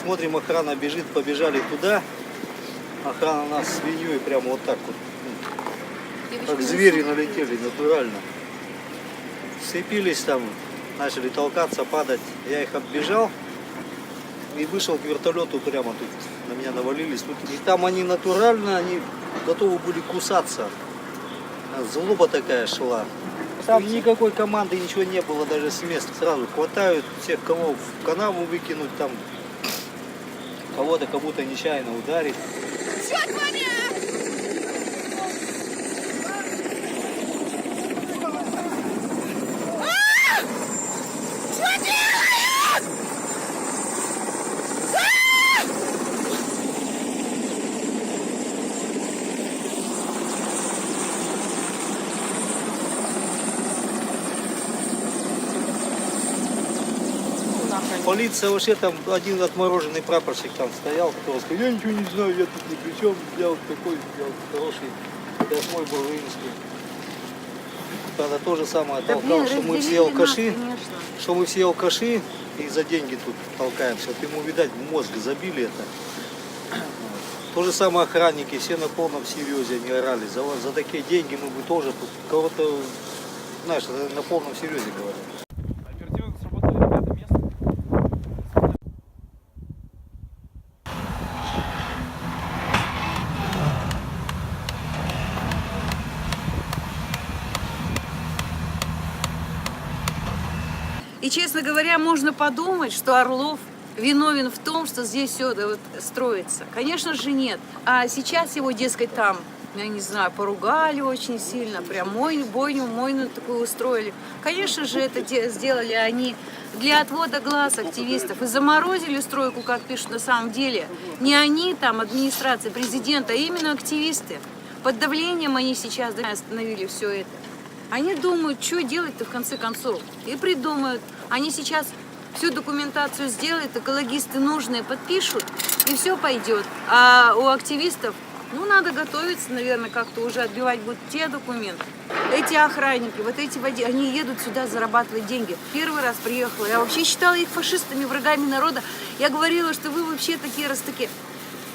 смотрим, охрана бежит, побежали туда. Охрана нас свиньей прямо вот так вот, как звери налетели, натурально. Сцепились там, начали толкаться, падать. Я их оббежал и вышел к вертолету прямо тут. На меня навалились. И там они натурально, они готовы были кусаться. Злоба такая шла. Там никакой команды, ничего не было даже с места. Сразу хватают всех, кого в канаву выкинуть, там кого-то как будто нечаянно ударить. Полиция вообще там, один отмороженный прапорщик там стоял, который сказал, я ничего не знаю, я тут ни при чем, я вот такой, я вот хороший, это мой был воинский. Тогда то же самое толкал, что мы все алкаши, что мы все алкаши и за деньги тут толкаемся. Вот ему, видать, в мозг забили это. То же самое охранники, все на полном серьезе они орали. За такие деньги мы бы тоже тут кого-то, знаешь, на полном серьезе говорят. И, честно говоря, можно подумать, что Орлов виновен в том, что здесь все вот строится. Конечно же, нет. А сейчас его, дескать, там, я не знаю, поругали очень сильно, прям бойню такую устроили. Конечно же, это сделали они для отвода глаз активистов и заморозили стройку, как пишут на самом деле. Не они, там, администрация президента, а именно активисты. Под давлением они сейчас остановили все это. Они думают, что делать-то в конце концов. И придумают. Они сейчас всю документацию сделают, экологисты нужные подпишут, и все пойдет. А у активистов, ну, надо готовиться, наверное, как-то уже отбивать будут те документы. Эти охранники, вот эти водители, они едут сюда зарабатывать деньги. Первый раз приехала, я вообще считала их фашистами, врагами народа. Я говорила, что вы вообще такие раз-таки.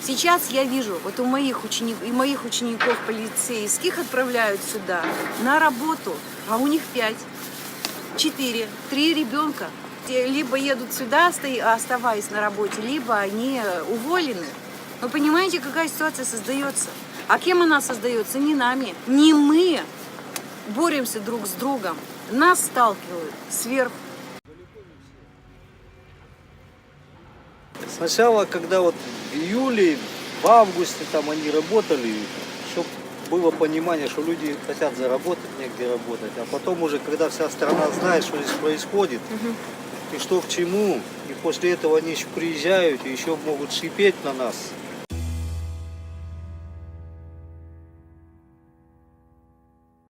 Сейчас я вижу, вот у моих учеников полицейских отправляют сюда на работу, а у них 5, 4, 3 ребенка. Либо едут сюда, оставаясь на работе, либо они уволены. Вы понимаете, какая ситуация создается? А кем она создается? Не нами. Не мы боремся друг с другом. Нас сталкивают сверху. Сначала, когда вот в июле, в августе там они работали, чтобы было понимание, что люди хотят заработать, негде работать. А потом уже, когда вся страна знает, что здесь происходит, и что к чему, и после этого они еще приезжают и еще могут шипеть на нас.